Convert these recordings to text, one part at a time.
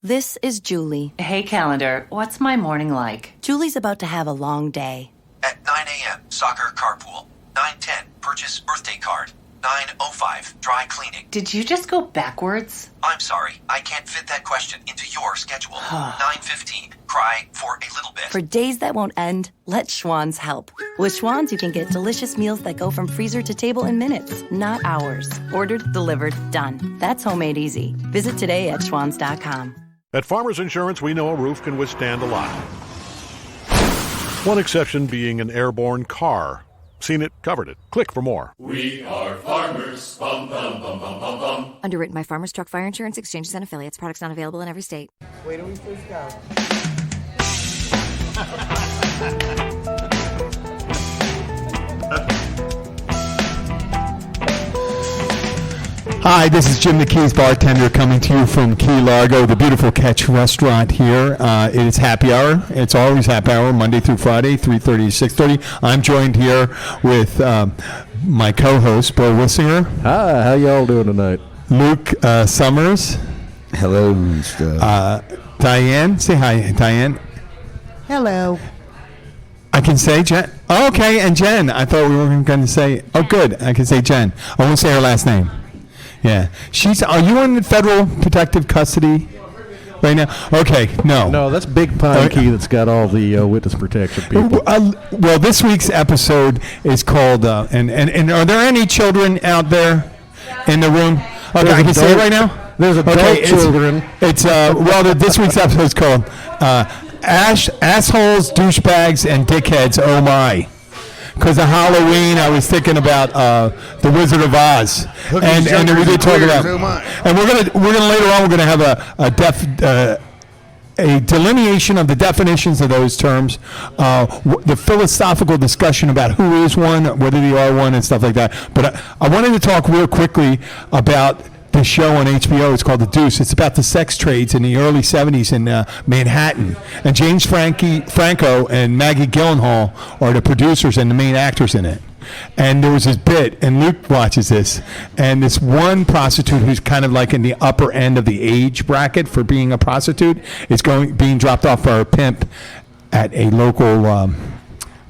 This is Julie. Hey, calendar, what's my morning like? Julie's about to have a long day. At 9 a.m., soccer carpool. 9:10, purchase birthday card. 9:05, dry cleaning. Did you just go backwards? I'm sorry, I can't fit that question into your schedule. 9:15, cry for a little bit. For days that won't end, let Schwann's help. With Schwann's, you can get delicious meals that go from freezer to table in minutes, not hours. Ordered, delivered, done. That's homemade easy. Visit today at schwanns.com. At Farmers Insurance, we know a roof can withstand a lot. One exception being an airborne car. Seen it, covered it. Click for more. We are farmers. Bum, bum, bum, bum, bum, bum. Underwritten by Farmers Truck Fire Insurance Exchanges and Affiliates. Products not available in every state. Wait till we first go. Hi, this is Jim the Keys bartender coming to you from Key Largo, the beautiful Catch restaurant here. It is happy hour. It's always happy hour, Monday through Friday, 3:30 to 6:30. I'm joined here with my co-host, Bill Wissinger. Hi, how y'all doing tonight? Luke Summers. Hello, Mr. Diane. Say hi, Diane. Hello. I can say Jen. Oh, okay, and Jen. I thought we were going to say, oh, good. I can say Jen. I won't say her last name. Yeah. Are you in federal protective custody right now? Okay, no. No, that's Big Pine Key that's got all the witness protection people. Well, this week's episode is called, and are there any children out there in the room? Okay, I can say it right now? There's adult children. This week's episode is called Assholes, Douchebags, and Dickheads, Oh My. Because of Halloween, I was thinking about the Wizard of Oz, and we did talk about. And we're gonna later on we're gonna have a delineation of the definitions of those terms, the philosophical discussion about who is one, whether they are one, and stuff like that. But I wanted to talk real quickly about the show on HBO. It's called The Deuce. It's about the sex trades in the early 70s in Manhattan. And James Franco and Maggie Gyllenhaal are the producers and the main actors in it. And there was this bit, and Luke watches this, and this one prostitute who's kind of like in the upper end of the age bracket for being a prostitute is being dropped off by a pimp at a local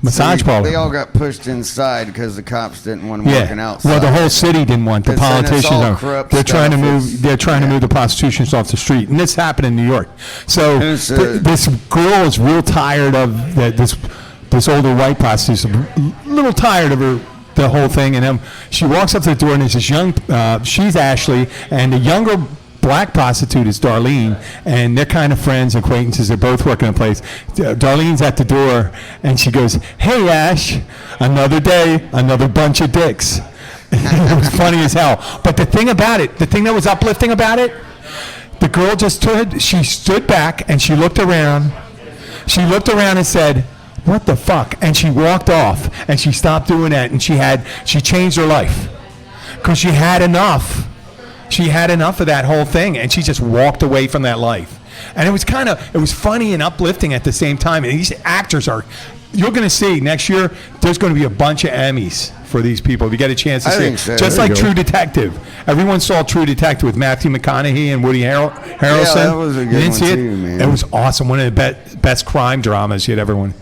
massage parlor. They all got pushed inside because the cops didn't want them working outside. Well, the whole city didn't want the politicians. They're trying to move. They're trying to move the prostitutions off the street, and this happened in New York. So this girl is real tired of this older white prostitute. A little tired of the whole thing, and then she walks up to the door, and there's this young. She's Ashley, and the younger black prostitute is Darlene, and they're kind of friends, acquaintances. They're both working in a place. Darlene's at the door, and she goes, "Hey, Ash, another day, another bunch of dicks." It was funny as hell. But the thing that was uplifting about it, the girl she stood back, and she looked around. She looked around and said, "What the fuck?" And she walked off, and she stopped doing that, and she changed her life because she had enough. She had enough of that whole thing, and she just walked away from that life. And it was funny and uplifting at the same time. And these actors you're going to see next year, there's going to be a bunch of Emmys for these people. If you get a chance to see it. So. Just like True Detective. Everyone saw True Detective with Matthew McConaughey and Woody Harrelson. Yeah, that was a good one too, man. It was awesome. One of the best crime dramas you'd ever won.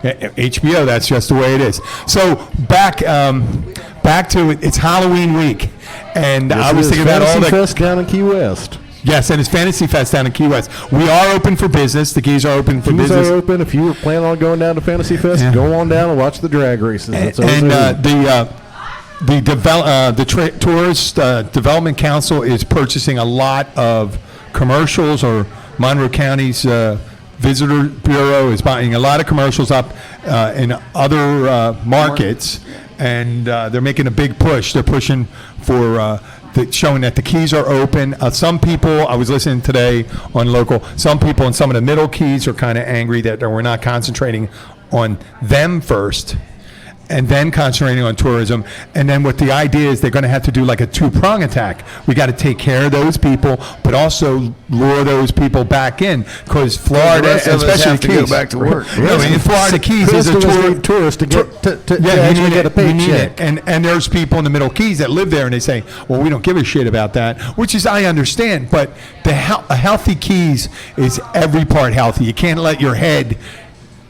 HBO, that's just the way it is. So back to it. It's Halloween week, and I was thinking about all the Fantasy Fest down in Key West. Yes, and it's Fantasy Fest down in Key West. We are open for business. The keys are open for business. Keys are open. If you were planning on going down to Fantasy Fest, go on down and watch the drag races. The Tourist Development Council is purchasing a lot of commercials, or Monroe County's Visitor Bureau is buying a lot of commercials up in other markets, and they're making a big push. They're pushing for showing that the keys are open. Some people, I was listening today on local, some people in some of the middle keys are kind of angry that we're not concentrating on them first and then concentrating on tourism. And then what the idea is, they're going to have to do like a two-prong attack. We got to take care of those people, but also lure those people back in, because Florida, especially the Keys, go back to work. No, in Florida Keys is a tourist to get to actually get a paycheck. And there's people in the Middle Keys that live there, and they say, well, we don't give a shit about that, which is, I understand, but a healthy Keys is every part healthy. You can't let your head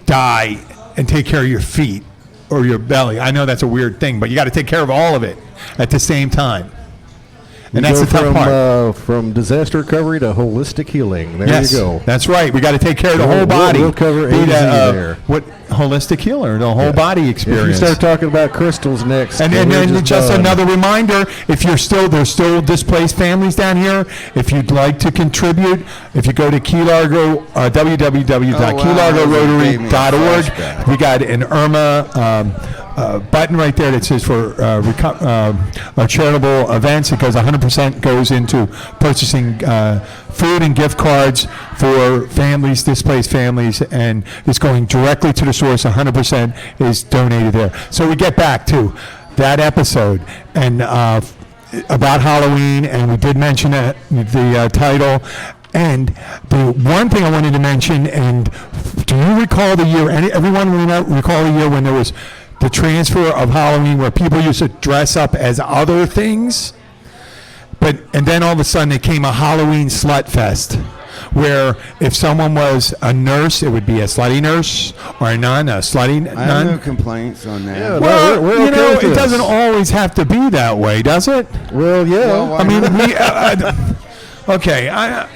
die and take care of your feet or your belly. I know that's a weird thing, but you got to take care of all of it at the same time. And that's the tough part. From disaster recovery to holistic healing. There you go. That's right. We got to take care of the whole body. We'll cover A to Z there. What holistic healer? The whole body experience. If you start talking about crystals next, and then just another reminder: if there's still displaced families down here, if you'd like to contribute, if you go to Key Largo, www.keylargorotary.org, we got an Irma. Button right there that says for charitable events. It goes 100% goes into purchasing food and gift cards for families, displaced families, and it's going directly to the source. 100% is donated there. So we get back to that episode and about Halloween, and we did mention the title. And the one thing I wanted to mention, and do you recall the year? Everyone recall the year when there was the transfer of Halloween, where people used to dress up as other things, and then all of a sudden it came a Halloween slut fest, where if someone was a nurse, it would be a slutty nurse, or a nun, a slutty nun. I have no complaints on that. Yeah, well, we're okay it doesn't always have to be that way, does it? Well, yeah. Well, I mean, okay, I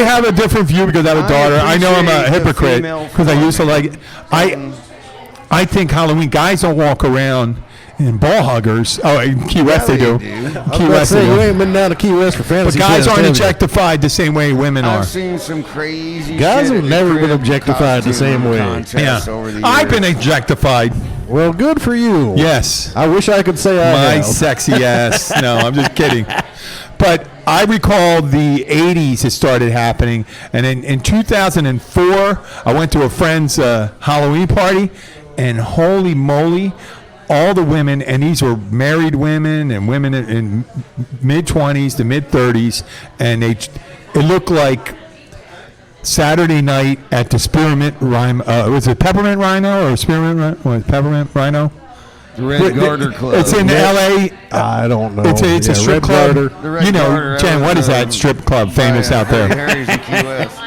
have a different view because I have a daughter. I know I'm a hypocrite because I used to like it. I think Halloween, guys don't walk around in ball huggers. Oh, in Key West they do. Key West they do. You ain't been down to Key West for fantasy. But guys aren't objectified the same way women are. I've seen some crazy guys shit have never been objectified the same way. Yeah. I've been objectified. Well, good for you. Yes. I wish I could say I have. My sexy ass. No, I'm just kidding. But I recall the 80s it started happening. And in 2004, I went to a friend's Halloween party. And holy moly, all the women, and these were married women and women in mid-20s to mid-30s, and it looked like Saturday night at the Spearmint Rhino. Was it Peppermint Rhino or Spearmint Rhino? Peppermint Rhino? The Red Garter Club. It's in L.A. I don't know. It's a strip club. The Red Garter, Jen, what is that strip club famous out there? Harry's in Key West.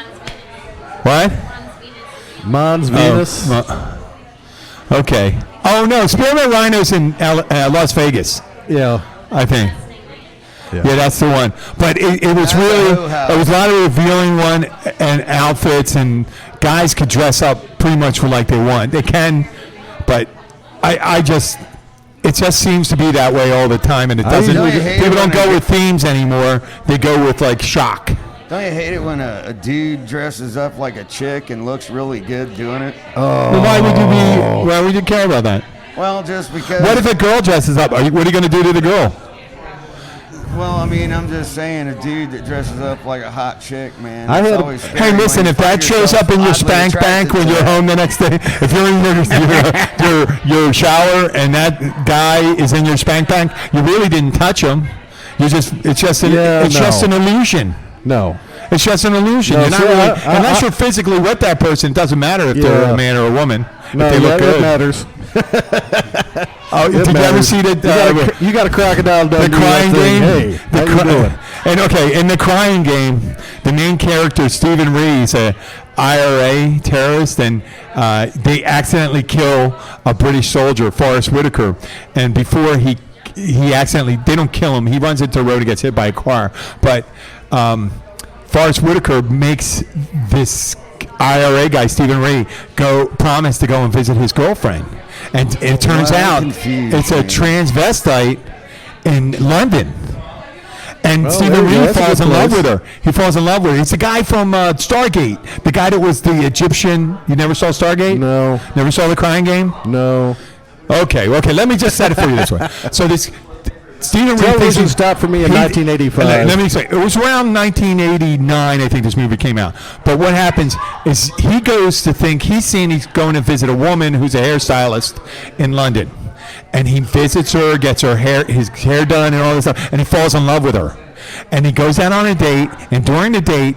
What? Mons Venus. Okay. Oh, no. Spearmint Rhino's in Las Vegas. Yeah. I think. Yeah, that's the one. But it was really, it was a lot of revealing one and outfits, and guys could dress up pretty much like they want. They can, but it just seems to be that way all the time, and it doesn't. People don't go with themes anymore. They go with like shock. Don't you hate it when a dude dresses up like a chick and looks really good doing it? Oh. Well, why would you care about that? Well, just because. What if a girl dresses up? What are you going to do to the girl? Well, I mean, I'm just saying, a dude that dresses up like a hot chick, man. Hey, listen, if that shows up in your spank bank when you're home the next day, if you're in your shower and that guy is in your spank bank, you really didn't touch him. It's just an illusion. No. It's just an illusion. No, you're not really, unless you're physically with that person, it doesn't matter if they're a man or a woman. No, if they look good. It matters. Did you ever see that? You got a crocodile dog. The crying game. Hey, how you doing? And in the crying game, the main character, Stephen Reeves, a IRA terrorist, and they accidentally kill a British soldier, Forrest Whitaker, and before he accidentally, they don't kill him. He runs into the road and gets hit by a car, but Forrest Whitaker makes this IRA guy, Stephen Ray, promise to go and visit his girlfriend. And it turns out it's a transvestite in London. And Stephen Ray falls in love with her. He falls in love with her. He's the guy from Stargate. The guy that was the Egyptian. You never saw Stargate? No. Never saw The Crying Game? No. Okay. Let me just set it for you this way. So Stephen Reed Television stopped for me in 1985. Let me say, it was around 1989, I think this movie came out. But what happens is he goes to think, he's going to visit a woman who's a hairstylist in London. And he visits her, gets his hair done and all this stuff, and he falls in love with her. And he goes out on a date, and during the date,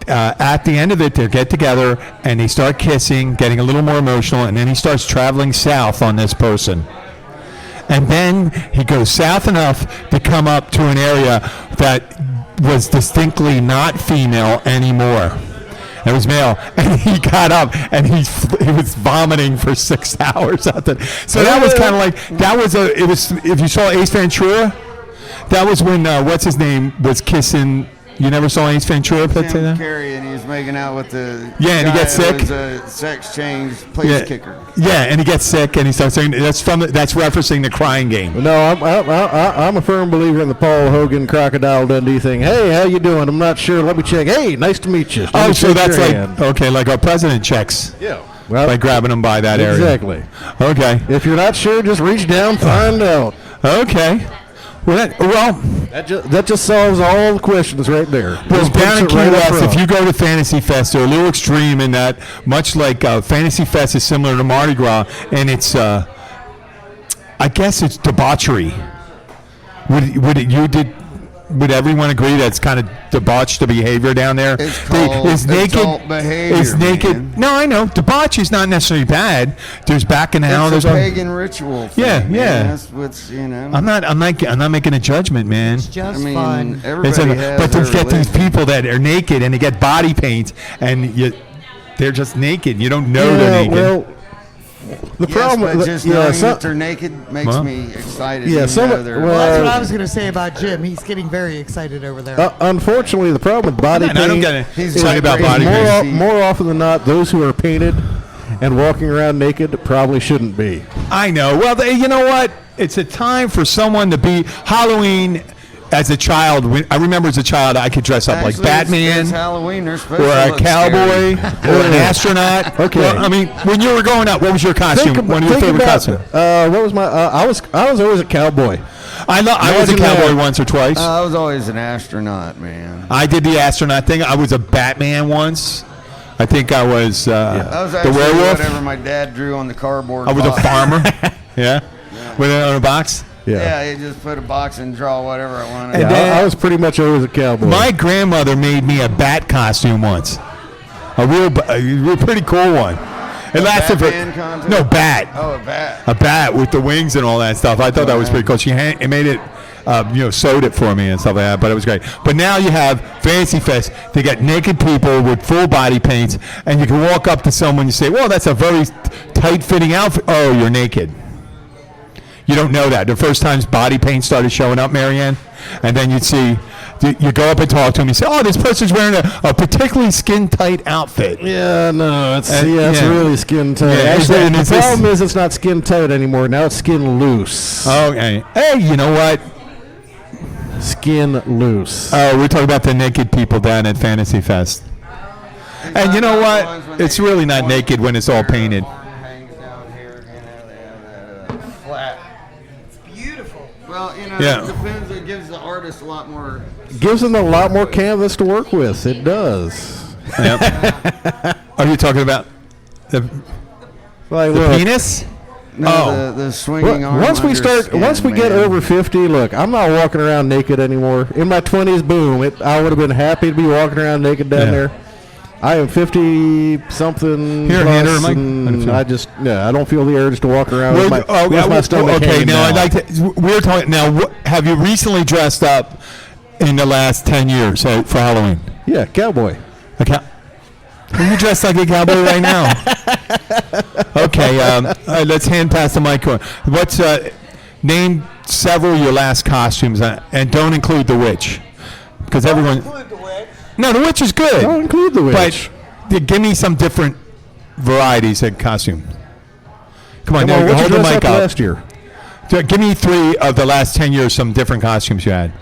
at the end of it, they get together, and they start kissing, getting a little more emotional, and then he starts traveling south on this person. And then he goes south enough to come up to an area that was distinctly not female anymore. It was male, and he got up, and he was vomiting for 6 hours out there. So that was kind of like, if you saw Ace Ventura, that was when, what's his name, was kissing. You never saw Ace Ventura? Jim Carrey, and he was making out with the and he gets sick. Was a sex change place kicker. Yeah, and he gets sick, and he starts saying that's referencing the Crying Game. No, I'm a firm believer in the Paul Hogan Crocodile Dundee thing. Hey, how you doing? I'm not sure. Let me check. Hey, nice to meet you. So that's like our president checks. Yeah. Well, by grabbing him by that area. Exactly. Okay. If you're not sure, just reach down, find out. Okay. That just solves all the questions right there. Well, down in Key West, if you go to Fantasy Fest, they're a little extreme in that, much like Fantasy Fest is similar to Mardi Gras, and it's, I guess it's debauchery. Would everyone agree that's kind of debauched the behavior down there? It's called adult behavior. It's naked. Man. No, I know. Debauch is not necessarily bad. There's backing out. It's a pagan ritual thing, yeah. That's what's, I'm not making a judgment, man. It's just fun. Everybody has but to get these people that are naked and they get body paint and they're just naked. You don't know they're naked. Well, the problem, just knowing that they're naked makes me excited. Yeah, that's what I was going to say about Jim. He's getting very excited over there. Unfortunately, the problem with body paint, I don't get it. He's talking about body paint. More often than not, those who are painted and walking around naked probably shouldn't be. I know. Well, you know what? It's a time for someone to be Halloween. As a child, I remember as a child, I could dress up like Batman, it's Halloween, or a cowboy, or an astronaut. Okay. Well, I mean, when you were growing up, what was your costume? One of your favorite costumes? What was my? I was always a cowboy. I was a cowboy once or twice. I was always an astronaut, man. I did the astronaut thing. I was a Batman once. I think I was the werewolf. Whatever my dad drew on the cardboard. I was a farmer. Yeah. With it on a box. Yeah, you just put a box and draw whatever I wanted. And I was pretty much always a cowboy. My grandmother made me a bat costume once. A real pretty cool one. It lasted for no bat. Oh, a bat. A bat with the wings and all that stuff. I thought that was pretty cool. She made it, sewed it for me and stuff like that. But it was great. But now you have Fantasy Fest. They got naked people with full body paints, and you can walk up to someone and say, "Well, that's a very tight-fitting outfit." Oh, you're naked. You don't know that. The first times body paint started showing up, Marianne, and then you'd see, you go up and talk to him, you say, "Oh, this person's wearing a particularly skin-tight outfit." Yeah, no, it's really skin-tight. Yeah, actually, the problem is it's not skin-tight anymore. Now it's skin loose. Okay. Hey, you know what? Skin loose. Oh, we're talking about the naked people down at Fantasy Fest. And you know what? It's really not naked when it's all painted. Well, it depends. It gives the artist a lot more. Gives them a lot more canvas to work with. It does. Yep. Are you talking about the penis? No, the swinging arm. Once we get over 50, look, I'm not walking around naked anymore. In my 20s, boom, I would have been happy to be walking around naked down there. I am 50-something plus, and I don't feel the urge to walk around with my stomach hanging down. I'd like to. We're talking now. Have you recently dressed up in the last 10 years for Halloween? Yeah, cowboy. Are you dressed like a cowboy right now? Okay, let's hand pass the mic. What's name several of your last costumes, and don't include the witch, because everyone. No, the witch is good. Don't include the witch. But give me some different varieties of costume. Come on, hold the mic up. Last year? Give me 3 of the last 10 years, some different costumes you had.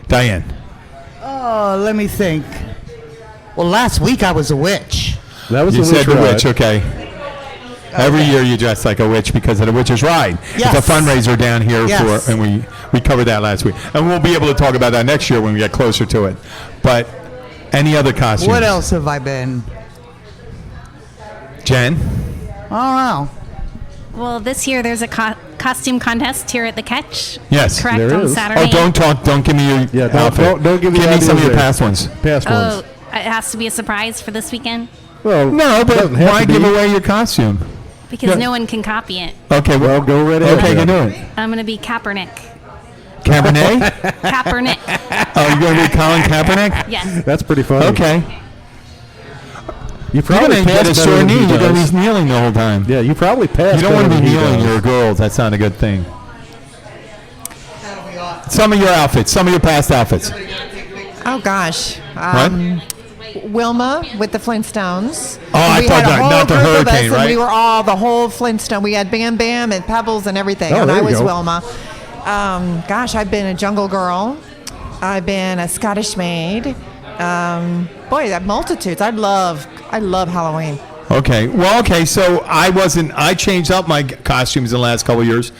Diane. Oh, let me think. Well, last week I was a witch. That was you the said witch the witch, okay. Every year you dress like a witch because of the witch's ride. Yes. It's a fundraiser down here and we covered that last week, and we'll be able to talk about that next year when we get closer to it. But any other costumes? What else have I been? Jen? I don't know. Well, this year there's a costume contest here at the Catch. Yes, correct there on is. Saturday. Oh, don't give me your outfit. Don't give me some of your past ones. Past Oh, ones. it has to be a surprise for this weekend Well, No, but doesn't have why to be. give away your costume? because Yeah. no one can copy it. Okay, Well, go right ahead. Okay, you can do it. I'm going to be Kaepernick. Cabernet? Kaepernick. Oh, you're going to be Colin Kaepernick? Yes. That's pretty funny. Okay. You You're probably going to get a passed sore better than knee. he You're going to does. be kneeling the whole time. Yeah, you probably passed. You don't want to better be than he kneeling. does. You're a girl. That's not a good thing. Some of your outfits. Some of your past outfits. Oh gosh. Wilma with the Flintstones. Oh, I we thought had a that- whole not the group of us, hurricane, and right? we were all the whole Flintstone. We had Bam Bam and Pebbles and everything, Oh, and there I you was go. Wilma. Gosh, I've been a Jungle Girl. I've been a Scottish maid. Boy, that multitudes. I love Halloween. Okay. Well, okay. So I changed up my costumes in the last couple of years.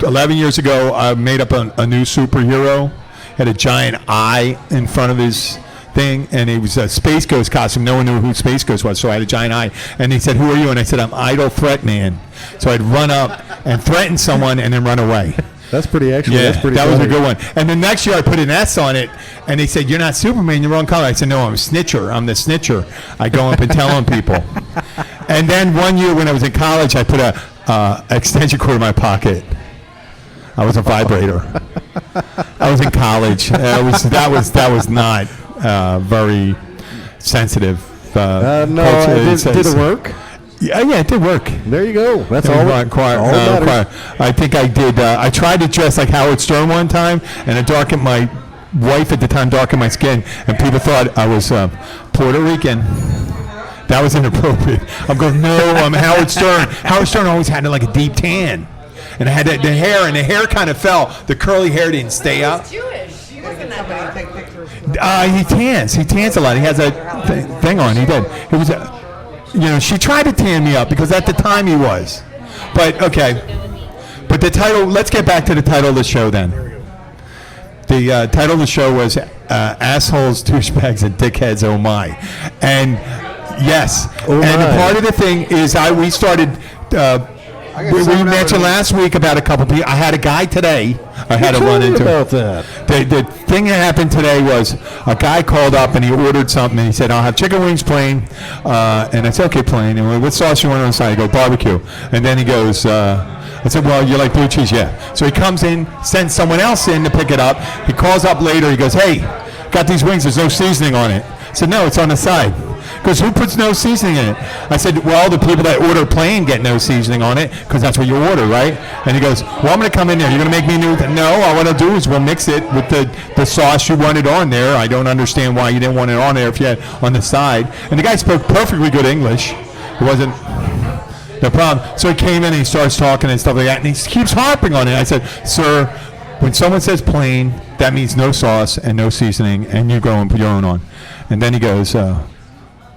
11 years ago, I made up a new superhero. Had a giant eye in front of his thing, and it was a Space Ghost costume. No one knew who Space Ghost was, so I had a giant eye. And they said, "Who are you?" And I said, "I'm Idle Threat Man." So I'd run up and threaten someone and then run away. That's pretty actually. Yeah, That's pretty. that was a funny. good one. And the next year I put an S on it, and they said, "You're not Superman, you're wrong color." I said, "No, I'm a snitcher. I'm the snitcher. I go up and tell on people." And then one year when I was in college, I put a extension cord in my pocket. I was a vibrator. I was in college. That was not very sensitive. No, did it work? Yeah, it did work. There you go. That's It all. was all that matters. I think I did. I tried to dress like Howard Stern one time, and it darkened my wife at the time darkened my skin, and people thought I was Puerto Rican. That was inappropriate. I'm going, no, I'm Howard Stern. Howard Stern always had like a deep tan, and I had the hair, and the hair kind of fell. The curly hair didn't stay up. Jewish. He wasn't that He tans. He tans a lot. He has a thing on. He did. It was, she tried to tan me up because at the time he was. But okay. But the title. Let's get back to the title of the show then. The title of the show was "Assholes, Douchebags, and Dickheads." Oh my! And yes. Oh and my. part of the thing is we started. We mentioned last week about a couple people. I had a guy today. I had to run into about that. The thing that happened today was a guy called up and he ordered something and he said, "I'll have chicken wings plain." And I said, "Okay, plain." And what sauce you want on the side? I go, "Barbecue." And then he goes, I said, "Well, you like blue cheese?" "Yeah." So he comes in, sends someone else in to pick it up. He calls up later. He goes, "Hey, got these wings. There's no seasoning on it." I said, "No, it's on the side." Because who puts no seasoning in it? I said, "Well, the people that order plain get no seasoning on it because that's what you order, right?" And he goes, "Well, I'm going to come in there. You're going to make me new." No, all what I'll do is we'll mix it with the sauce you wanted on there. I don't understand why you didn't want it on there if you had on the side. And the guy spoke perfectly good English. It wasn't no problem. So he came in and he starts talking and stuff like that. And he keeps harping on it. I said, "Sir, when someone says plain, that means no sauce and no seasoning, and you go and put your own on." And then he goes,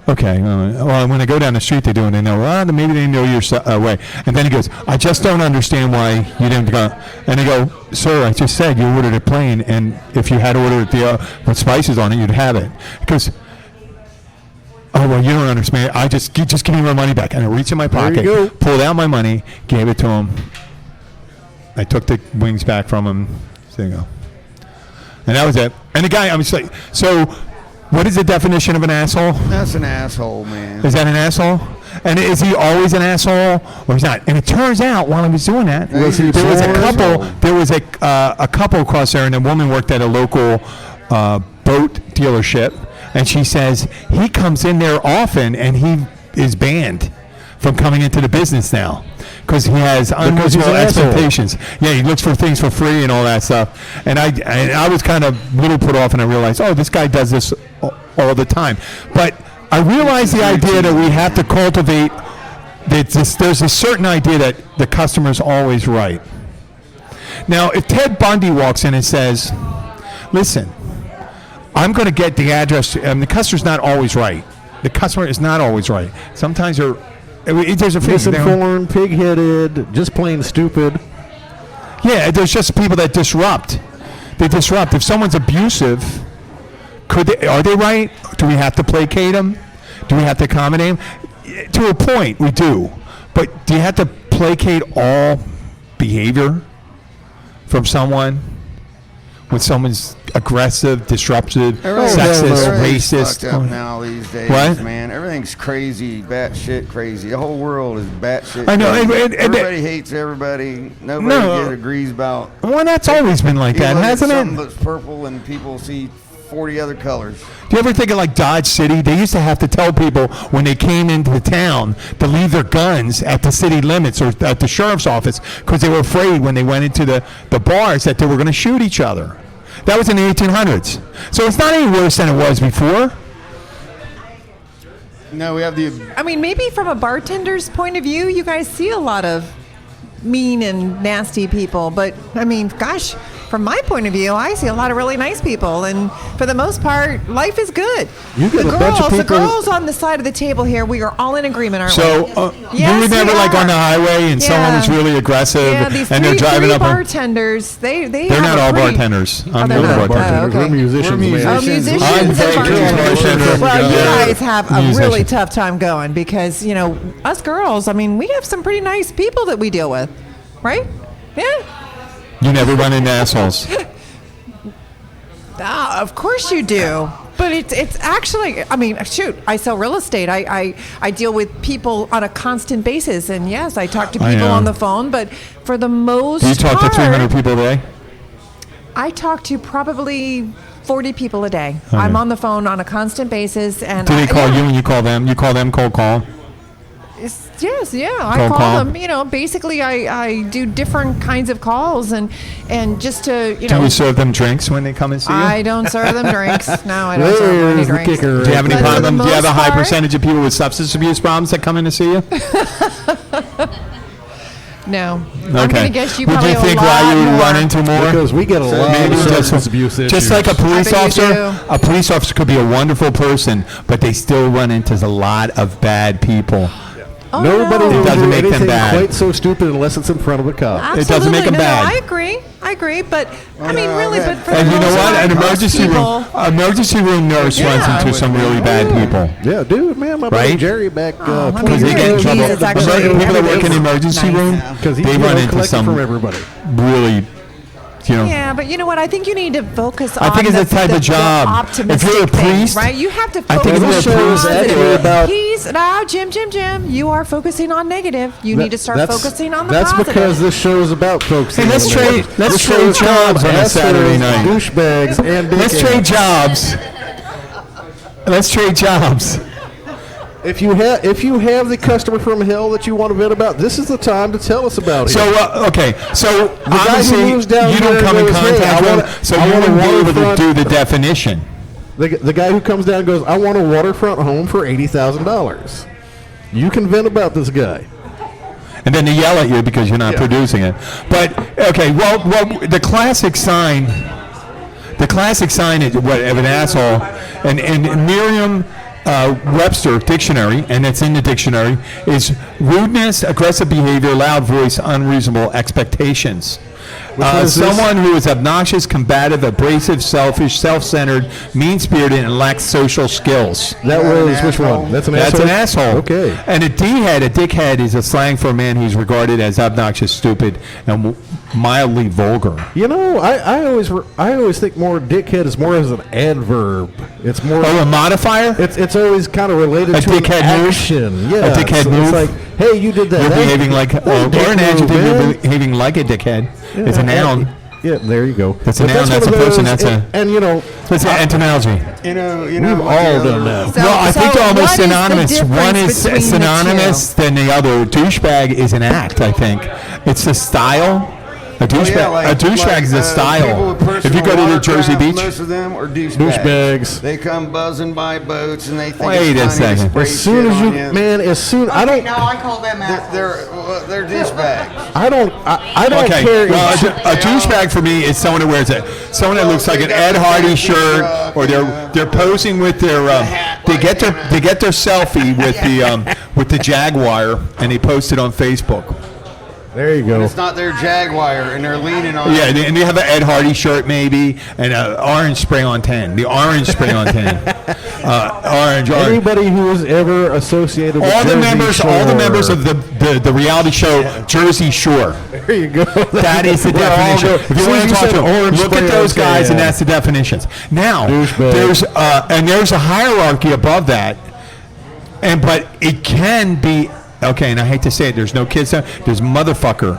"Okay, well, when I go down the street, they do, and they know, maybe they know your way." And then he goes, "I just don't understand why you didn't go." And I go, "Sir, I just said you ordered it plain, and if you had ordered it with spices on it, you'd have it." Because, "Oh, well, you don't understand. Just give me my money back." And I reached in my pocket, pulled out my money, gave it to him. I took the wings back from him. There you go. And that was it. And the guy, I was like, so... What is the definition of an asshole? That's an asshole, man. Is that an asshole? And is he always an asshole, or he's not? And it turns out, while I was doing that, there was a couple across there, and a woman worked at a local boat dealership, and she says he comes in there often, and he is banned from coming into the business now. Because he has unreasonable expectations. Yeah, he looks for things for free and all that stuff. And I was kind of a little put off, and I realized, this guy does this all the time. But I realized the idea that we have to cultivate that there's a certain idea that the customer's always right. Now, if Ted Bundy walks in and says, "Listen, I'm going to get the address," the customer's not always right. The customer is not always right. Sometimes there's a misinformed, pig-headed, just plain stupid. Yeah, there's just people that disrupt. They disrupt. If someone's abusive, are they right? Do we have to placate them? Do we have to accommodate them? To a point, we do. But do you have to placate all behavior from someone? When someone's aggressive, disruptive, sexist, racist. Fucked up now these days, man. Everything's crazy, batshit crazy. The whole world is batshit. I know. Everybody hates everybody. Nobody agrees about. Well, that's always been like that, hasn't it? Something that's purple and people see 40 other colors. Do you ever think of like Dodge City? They used to have to tell people when they came into the town to leave their guns at the city limits or at the sheriff's office because they were afraid when they went into the bars that they were going to shoot each other. That was in the 1800s. So it's not any worse than it was before. No, we have the... I mean, maybe from a bartender's point of view, you guys see a lot of mean and nasty people. But, I mean, gosh, from my point of view, I see a lot of really nice people. And for the most part, life is good. You get a bunch of people... The girls on the side of the table here, we are all in agreement, aren't we? So you were never like on the highway and someone was really aggressive and they're driving up... bartenders, they're not all bartenders. I'm not bartenders. We're musicians. Musicians I'm and bartenders. Well, you Yeah. guys have a really tough time going because, you know, us girls, I mean, we have some pretty nice people that we deal with, right? Yeah. You never run into assholes. Of course you do. But it's actually, I mean, shoot, I sell real estate. I deal with people on a constant basis. And yes, I talk to people on the phone. But for the most part... Do you talk to 300 people a day? I talk to probably 40 people a day. Okay. I'm on the phone on a constant basis. And Do they call you and you call them? You call them cold call? Yes, yeah. I call them. You know, basically, I do different kinds of calls and just to, you know. Do you serve them drinks when they come and see you? I don't serve them drinks. No, I don't serve them any drinks. Do you have any problem? Do you have a high percentage of people with substance abuse problems that come in to see you? No. Okay. I'm going to guess you Would probably you think why you would run into more? Because we get a lot of substance abuse issues. Just like a police officer could be a wonderful person, but they still run into a lot of bad people. Oh, Nobody no. will doesn't do make them anything bad. quite so stupid unless it's in front of a cop. Absolutely. It doesn't make them bad. I agree, but I mean, really, but for And the you know most what? part, An most emergency room nurse runs into some really bad people. Yeah, dude, man, my buddy Jerry back 20 they get in trouble. Jesus, actually, People that work in the emergency room, because they run into some from everybody. really, you know. Yeah, but you know what? I think you need to focus on I think it's a type of job. optimistic If you're a priest, thing, right? You have to I focus think on if you're a priest, positive. about Jim, you are focusing on negative. You need to start focusing on the that's positive. because this show is about focusing. Hey, let's on trade jobs on a Saturday night. Douchebags and Let's trade jobs. Let's trade jobs. If you have the customer from hell that you want to vent about, this is the time to tell us about it. So okay, so the guy who obviously moves down you don't here come in goes, "Hey, contact with him, so you wouldn't be able to do the definition. The guy who comes down and goes, I want a waterfront home for $80,000. You can vent about this guy. And then they yell at you because you're not producing it. But okay, well, the classic sign is what of an asshole, and Merriam Webster dictionary, and it's in the dictionary, is rudeness, aggressive behavior, loud voice, unreasonable expectations. Someone who is obnoxious, combative, abrasive, selfish, self-centered, mean-spirited, and lacks social skills. That was which one? That's an asshole? That's an asshole. Okay. And a dickhead is a slang for a man who's regarded as obnoxious, stupid, and mildly vulgar. You know, I always think more dickhead is more as an adverb. It's more a modifier. It's always kind of related to dickhead an action. Yeah, a dickhead move. It's like, hey, you did that. You're behaving like, or an adjective. You're behaving like a dickhead. Yeah, it's a noun. Yeah, there you go. That's a noun. That's a person. That's and you know, that's an analogy. You know, we've all done that. No, I think they're almost synonymous. One is synonymous than the other. Douchebag is an act. I think it's the style. A douchebag is a style. If you go to New Jersey Beach, most of them are douchebags. They come buzzing by boats and they think Wait a second. As soon as I don't. No, I call them assholes. They're douchebags. I don't care. Well, a douchebag for me is someone who wears someone that looks like an Ed Hardy shirt, or they're posing with their they get their selfie with the Jaguar and they post it on Facebook. There you go. It's not their Jaguar, and they're leaning on. Yeah, and they have an Ed Hardy shirt maybe, and an orange spray on tan. The orange spray on tan. Orange. Anybody who was ever associated with all the members of the reality show Jersey Shore. There you go. That is the definition. If you want to talk to them, look at those guys, and that's the definitions. Now, there's a hierarchy above that, but it can be. Okay, and I hate to say it, there's no kids there. There's motherfucker.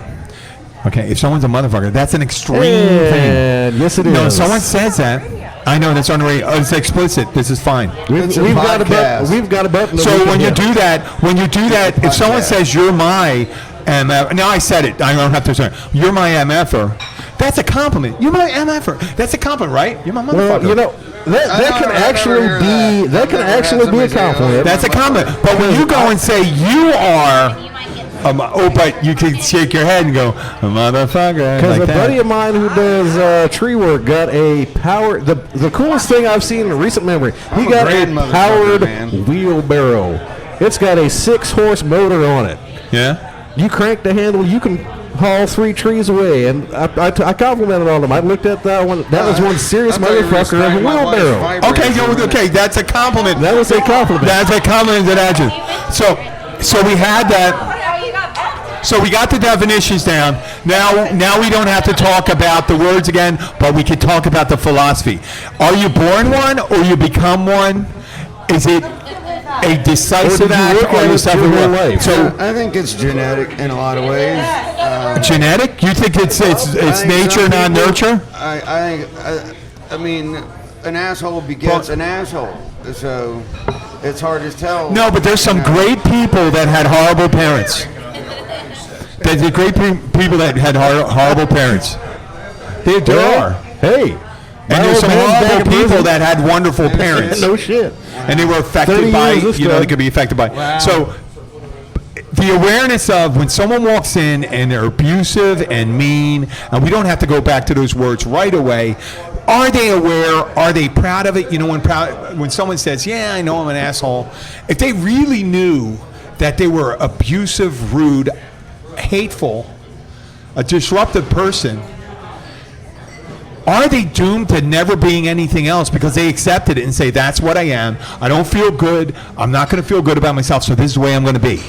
Okay, if someone's a motherfucker, that's an extreme thing. Yes, it is. No, someone says that. I know that's on the radio. Oh, it's explicit. This is fine. We've got a button. So when you do that, if someone says you're my MF, now I said it. I don't have to say it. You're my MFer. That's a compliment. You're my MFer. That's a compliment, right? You're my motherfucker. Well, you know. That can actually be a compliment. That's a compliment. But when you go and say you are, but you can shake your head and go, a motherfucker. Because a buddy of mine who does tree work got a power. The coolest thing I've seen in recent memory. He got a powered wheelbarrow. It's got a 6-horse motor on it. Yeah. You crank the handle, you can haul 3 trees away, and I complimented on them. I looked at that one. That was one serious motherfucker of a wheelbarrow. Okay, that's a compliment. That was a compliment. That's a compliment to that. So we had that. So we got the definitions down. Now we don't have to talk about the words again, but we can talk about the philosophy. Are you born one, or you become one? Is it a decisive act, or you suffer life? So I think it's genetic in a lot of ways. Genetic? You think it's nature, not nurture? I mean, an asshole begets an asshole. So it's hard to tell. No, but there's some great people that had horrible parents. There's great people that had horrible parents. There are. Hey. And there's some horrible people that had wonderful parents. No shit. And they were affected by, they could be affected by. Wow. So the awareness of when someone walks in and they're abusive and mean, and we don't have to go back to those words right away. Are they aware? Are they proud of it? You know, when someone says, yeah, I know I'm an asshole. If they really knew that they were abusive, rude, hateful, a disruptive person, are they doomed to never being anything else because they accepted it and say, that's what I am. I don't feel good. I'm not going to feel good about myself, so this is the way I'm going to be.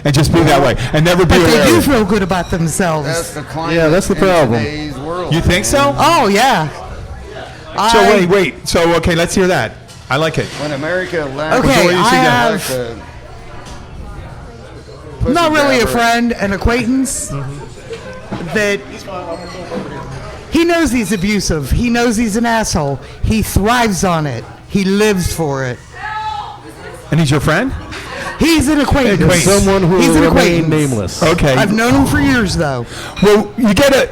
And just be that way. And never be aware of it. But they do feel good about themselves. That's the climate. Yeah, that's the problem. In today's world. You think so? Oh, yeah. So wait. So, okay, let's hear that. I like it. When America left. Okay, I have not really a friend, an acquaintance that he knows he's abusive. He knows he's an asshole. He thrives on it. He lives for it. And he's your friend? He's an acquaintance. Someone who will remain nameless. Okay. I've known him for years, though. Well, you get it.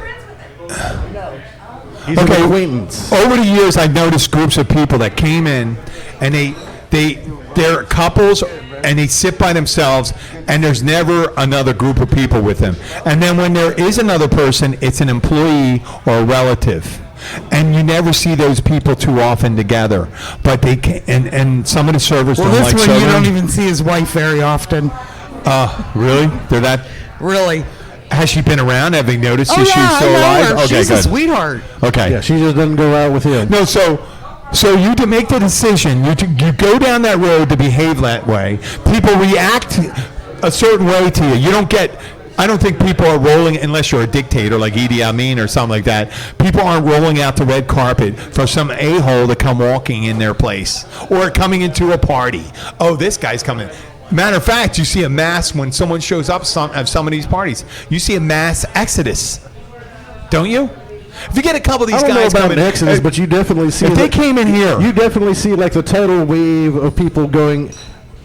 He's an acquaintance. Over the years, I've noticed groups of people that came in, and they're couples, and they sit by themselves, and there's never another group of people with them. And then when there is another person, it's an employee or a relative. And you never see those people too often together. But they can, and some of the servers don't like this one serving. you don't even see his wife very often. Really? They're that? Really? Has she been around? Have they noticed she's still alive? Okay, she's a sweetheart. Okay. Yeah, she just doesn't go out with him. No, so you to make the decision, you go down that road to behave that way. People react a certain way to you. You don't get. I don't think people are rolling, unless you're a dictator like Idi Amin or something like that. People aren't rolling out the red carpet for some a-hole to come walking in their place or coming into a party. Oh, this guy's coming. Matter of fact, you see a mass when someone shows up at some of these parties. You see a mass exodus, don't you? If you get a couple of these guys coming, I don't know about an exodus, but you definitely see. If they came in here, you definitely see like the tidal wave of people going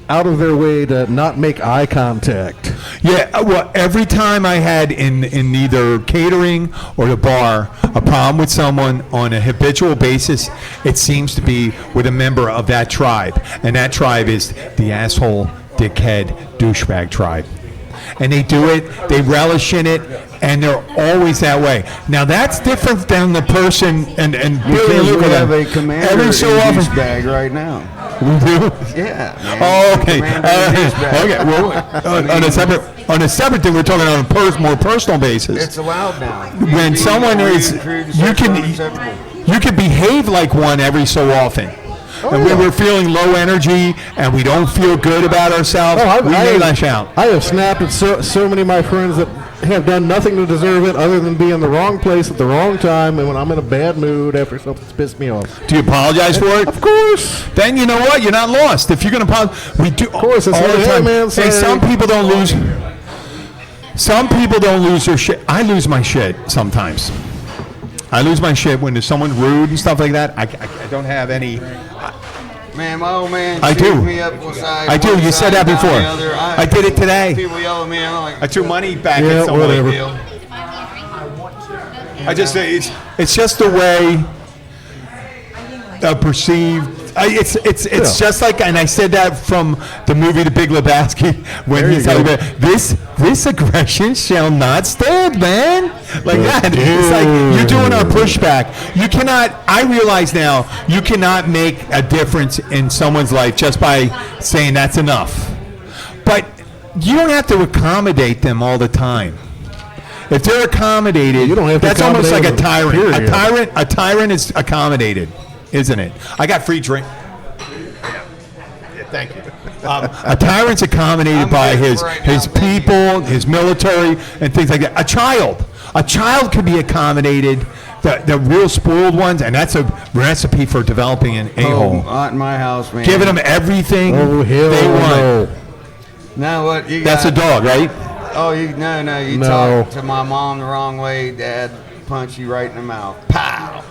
out of their way to not make eye contact. Yeah, well, every time I had in either catering or the bar a problem with someone on a habitual basis, it seems to be with a member of that tribe. And that tribe is the asshole, dickhead, douchebag tribe. and they do it, they relish in it, and they're always that way. Now that's different than the person and Billy and Luke we have a every commander so in often. juice bag right now. We do. Yeah. Man. Oh, okay. Commander in juice bag. Okay. Well, on a separate thing, we're talking on a more personal basis. It's allowed now. When someone is, you can behave like one every so often. And when we're feeling low energy and we don't feel good about ourselves, we may lash out. I have snapped at so many of my friends that have done nothing to deserve it other than be in the wrong place at the wrong time and when I'm in a bad mood after something's pissed me off. Do you apologize for it? Of course. Then you know what? You're not lost. If you're going to apologize, we do. Of course, it's all the like, time. hey, man, Hey, some people don't lose. Some people don't lose their shit. I lose my shit sometimes. I lose my shit when there's someone rude and stuff like that. I don't have any. Man, my old man I do. me up one side. I do. You said that before. I did it today. People yell at me. I'm like, I threw money back Yeah, at someone. whatever. I just say it's just the way perceived. It's just like, and I said that from the movie The Big Lebowski when he's talking about this aggression shall not stand, man. Like that. It's like you're doing our pushback. You cannot. I realize now you cannot make a difference in someone's life just by saying that's enough. But you don't have to accommodate them all the time. If they're accommodated, you don't have to that's almost like a accommodate tyrant. them, A tyrant is accommodated, isn't it? I got free drink. Yeah, thank you. A tyrant's accommodated by his people, his military, and things like that. A child can be accommodated. The real spoiled ones, and that's a recipe for developing an a-hole. Not in my house, man. Giving them everything hell they want. Now what? You That's a dog, right? Oh, you talk to my mom the wrong way, Dad punch you right in the mouth. Pow!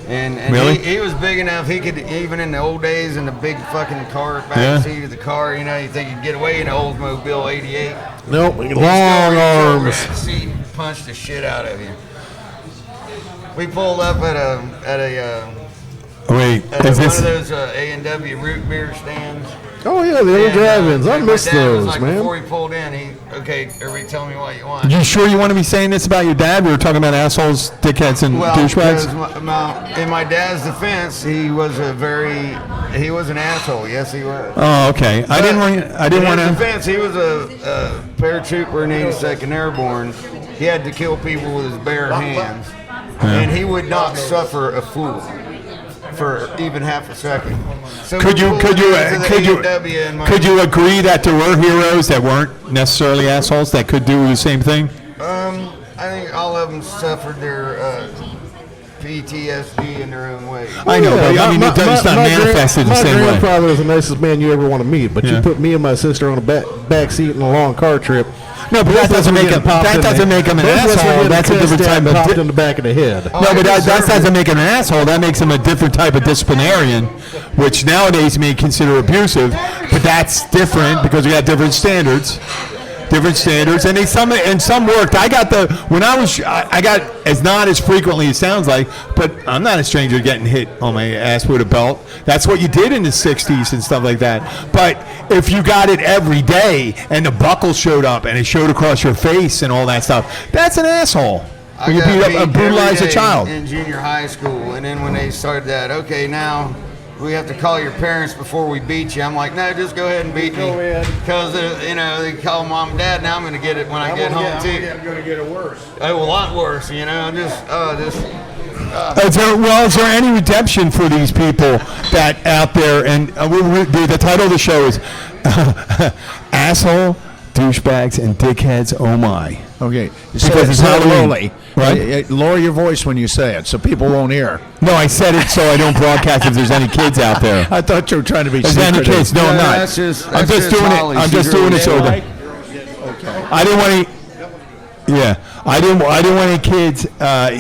And really? he was big enough, he could, even in the old days, in the big fucking car, back seat of the car, you think he'd get away in an Oldsmobile 88. Nope, long arms. Seat and punch the shit out of you. We pulled up at one of those A&W root beer stands. Oh yeah, the old drive-ins. I miss those, man. Before he pulled in, everybody tell me what you want. You sure you want to be saying this about your dad? We were talking about assholes, dickheads, and douchebags. In my dad's defense, he was an asshole. Yes, he was. Oh, okay. I didn't want to. In defense, he was a paratrooper in 82nd Airborne. He had to kill people with his bare hands, and he would not suffer a fool for even half a second. So could you agree that there were heroes that weren't necessarily assholes that could do the same thing? I think all of them suffered their PTSD in their own way. I know, but I mean, it's not manifested the same way. My grandfather was the nicest man you ever want to meet, but you put me and my sister on a back seat in a long car trip. No, but that doesn't make him an asshole. That's a different type of popped in the back of the head. No, but that doesn't make him an asshole. That makes him a different type of disciplinarian, which nowadays may consider abusive. But that's different because we got different standards. And some worked. I got as not as frequently as it sounds like, but I'm not a stranger to getting hit on my ass with a belt. That's what you did in the 60s and stuff like that. But if you got it every day and the buckle showed up and it showed across your face and all that stuff, that's an asshole. I You beat up and brutalize a child. In junior high school, and then when they started that, okay, now we have to call your parents before we beat you. I'm like, no, just go ahead and beat me. Because, they call mom and dad. Now I'm going to get it when I get home, too. I'm going to get it worse. A lot worse, Is there any redemption for these people that out there? And the title of the show is Asshole, Douchebags, and Dickheads, Oh My. Okay, because it's not slowly. Right? Lower your voice when you say it so people won't hear. No, I said it so I don't broadcast if there's any kids out there. I thought you were trying to be secretive. There's any kids? No, I'm not. I'm just doing it. I'm just doing it so that I didn't want any. Yeah, I didn't want any kids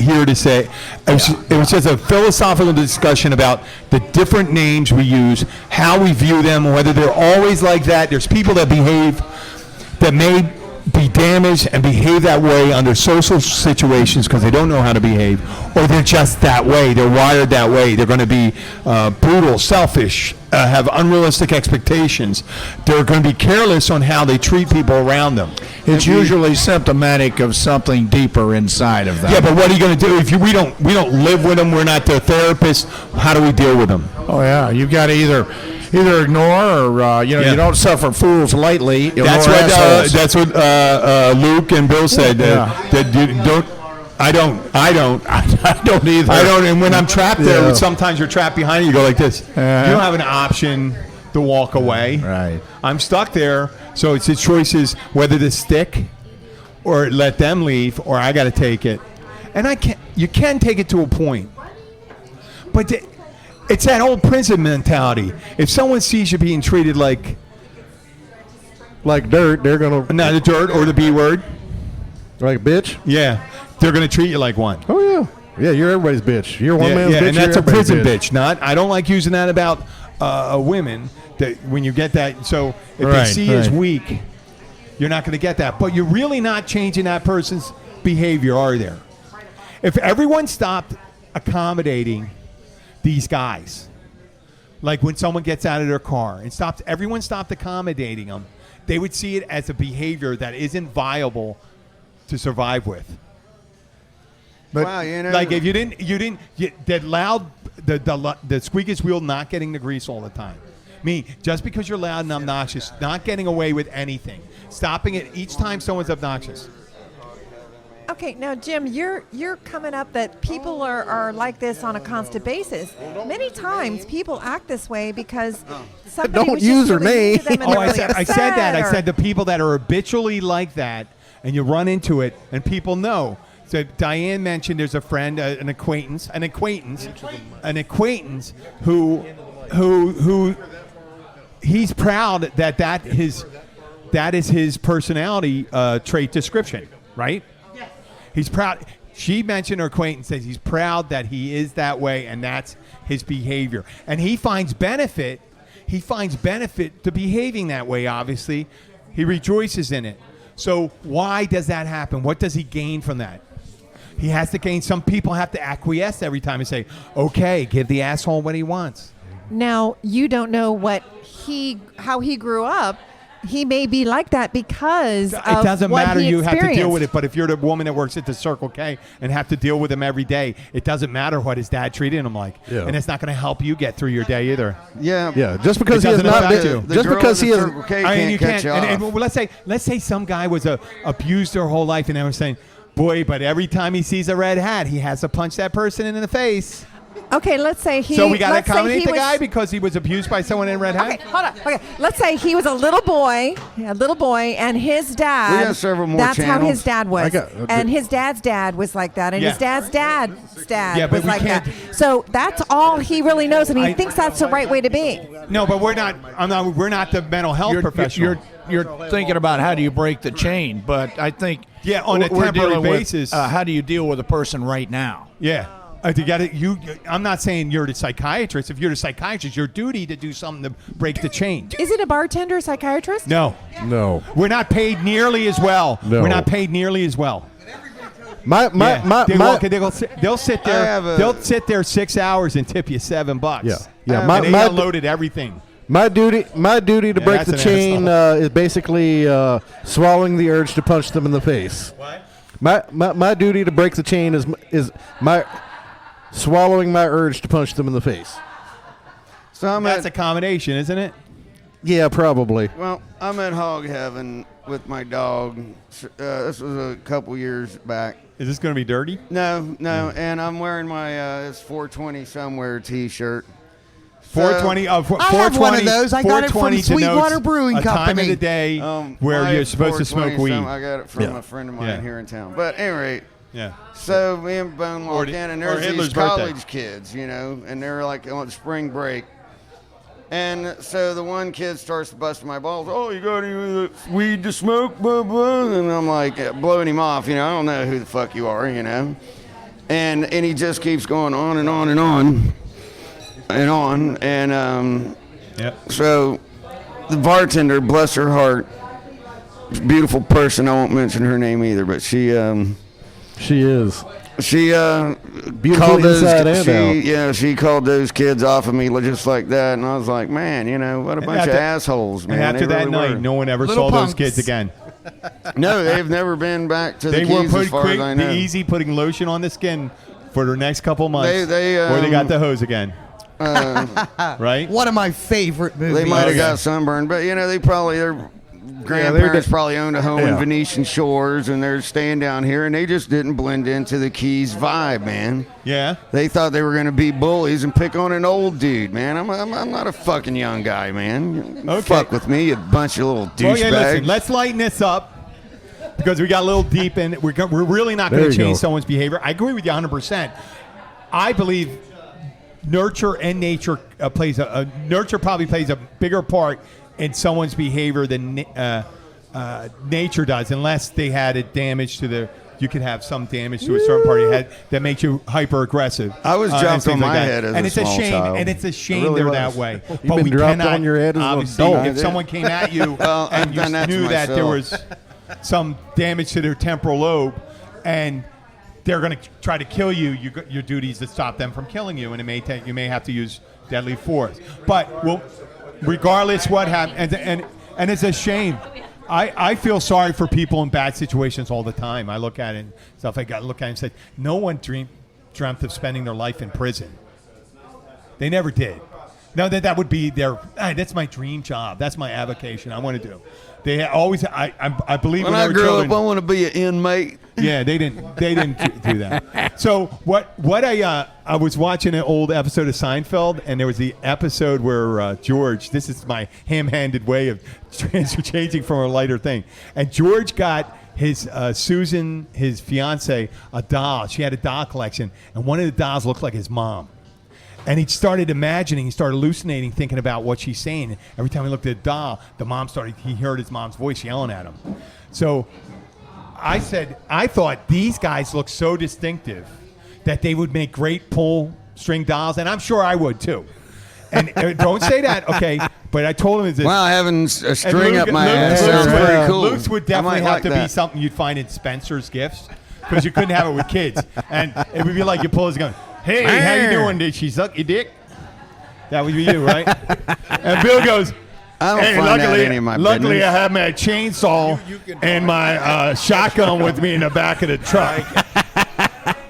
here to say. It was just a philosophical discussion about the different names we use, how we view them, whether they're always like that. There's people that may be damaged and behave that way under social situations because they don't know how to behave, or they're just that way. They're wired that way. They're going to be brutal, selfish, have unrealistic expectations. They're going to be careless on how they treat people around them. It's usually symptomatic of something deeper inside of them. Yeah, but what are you going to do if we don't live with them? We're not their therapist. How do we deal with them? Oh yeah, you've got to either ignore or you don't suffer fools lightly. That's what Luke and Bill said. That you don't. I don't either. I don't. And when I'm trapped there, sometimes you're trapped behind you. You go like this. You don't have an option to walk away. Right. I'm stuck there. So it's the choices whether to stick or let them leave, or I got to take it. And you can take it to a point, but it's that old prison mentality. If someone sees you being treated like dirt, they're gonna not the dirt or the B word, like bitch. Yeah, they're gonna treat you like one. Oh yeah, you're everybody's bitch. You're one man's bitch. And that's a prison bitch. I don't like using that about women. That when you get that, so if they see you as weak, you're not gonna get that. But you're really not changing that person's behavior, are there? If everyone stopped accommodating these guys, like when someone gets out of their car and everyone stopped accommodating them, they would see it as a behavior that isn't viable to survive with. But like if that loud, the squeakiest wheel not getting the grease all the time. Just because you're loud and obnoxious, not getting away with anything, stopping it each time someone's obnoxious. Okay, now Jim, you're coming up that people are like this on a constant basis. Many times people act this way because somebody don't was use just her really name. mean to them and I they're really said that. upset, I said the people that are habitually like that, and you run into it, and people know. So Diane mentioned there's a friend, an acquaintance who he's proud that is his personality trait description, right? He's proud. She mentioned her acquaintance says he's proud that he is that way, and that's his behavior. And he finds benefit. He finds benefit to behaving that way. Obviously, he rejoices in it. So why does that happen? What does he gain from that? He has to gain. Some people have to acquiesce every time and say, "Okay, give the asshole what he wants." Now you don't know how he grew up. He may be like that because it doesn't matter. You have to deal with it. But if you're the woman that works at the Circle K and have to deal with him every day, it doesn't matter what his dad treated him like, and it's not going to help you get through your day either. Yeah. Just because he has not been, just because he has, let's say some guy was abused their whole life, and they were saying, "Boy, but every time he sees a red hat, he has to punch that person in the face." Okay, let's say he. So we got to accommodate the guy because he was abused by someone in a red hat? Okay, hold on. Okay, let's say he was a little boy, and his dad. We have several more That's channels. how his dad was. And his dad's dad was like that, and his dad's dad's dad was like that. So that's all he really knows, and he thinks that's the right way to be. No, but we're not. We're not the mental health professional. You're thinking about how do you break the chain, but I think on a temporary basis. How do you deal with a person right now? Yeah. I'm not saying you're the psychiatrist. If you're the psychiatrist, your duty to do something to break the chain. Is it a bartender, a psychiatrist? No. We're not paid nearly as well. No. We're not paid nearly as well. They'll sit there. They'll sit there 6 hours and tip you $7. Yeah. They unloaded everything. My duty to break the chain is basically swallowing the urge to punch them in the face. What? My duty to break the chain is my swallowing my urge to punch them in the face. So that's a combination, isn't it? Yeah, probably. Well, I'm at Hog Heaven with my dog. This was a couple years back. Is this going to be dirty? No. And I'm wearing my it's 420 somewhere T-shirt. 420. I have one of those. I got it from Sweetwater Brewing a Company. Time of the day where you're supposed to smoke weed. I got it from a friend of mine here in town. But at any rate, yeah. So me and Bone walked in, and there's these college kids, and they're like on spring break. And so the one kid starts busting my balls. Oh, you got any weed to smoke? Blah, blah. And I'm like blowing him off. I don't know who the fuck you are, And he just keeps going on and on and on and on. And so the bartender, bless her heart, beautiful person. I won't mention her name either, but she is. She Beautiful inside and out. Yeah, she called those kids off of me just like that, and I was like, man, what a bunch of assholes, man. And after they that really night, were. no one ever Little saw punks. those kids again. No, they've never been back to They the were Keys as far as I know. easy putting lotion on the skin for the next couple of months, They, or they got the hose again. Right? One of my favorite movies. They might have got sunburned, but their grandparents probably owned a home in Venetian Shores, and they're staying down here, and they just didn't blend into the Keys vibe, man. Yeah. They thought they were going to be bullies and pick on an old dude, man. I'm not a fucking young guy, man. Okay. Fuck with me, you bunch of little douchebags. Well, yeah, listen, let's lighten this up because we got a little deep in it. We're really not going to change someone's behavior. I agree with you 100%. I believe nurture and nature nurture probably plays a bigger part in someone's behavior than nature does, unless they had a damage to you could have some damage to a certain part of your head that makes you hyper aggressive. I was dropped on my head as a small child. And it's a shame It really they're was. that way. You've But been we dropped cannot, on your head as an obviously, adult. if someone came at you Well, I've and you done that to knew that there myself. was some damage to their temporal lobe and they're going to try to kill you, your duty is to stop them from killing you, and you may have to use deadly force. But regardless what happens, and it's a shame. I feel sorry for people in bad situations all the time. I look at it and stuff like that. Look at it and say, no one dreamt of spending their life in prison. They never did. No, that would be that's my dream job. That's my avocation. I want to do. They always. I believe when when I they were grew children, up, I want to be an inmate. Yeah, they didn't do that. So what I was watching an old episode of Seinfeld, and there was the episode where George. This is my ham-handed way of changing from a lighter thing. And George got his Susan, his fiance, a doll. She had a doll collection, and one of the dolls looked like his mom. And he started hallucinating, thinking about what she's saying. Every time he looked at the doll, he heard his mom's voice yelling at him. So I said, I thought these guys look so distinctive that they would make great pull string dolls, and I'm sure I would too. And don't say that, okay? But I told him, Wow, having a string up my ass sounds very cool. Luke's would definitely have to be that. something you'd find in Spencer's Gifts, because you couldn't have it with kids. And it would be like you pull his gun. Hey, how you doing? Did she suck your dick? That would be you, right? And Bill goes, I don't find that any of my luckily business. I have my chainsaw and my shotgun with me in the back of the truck.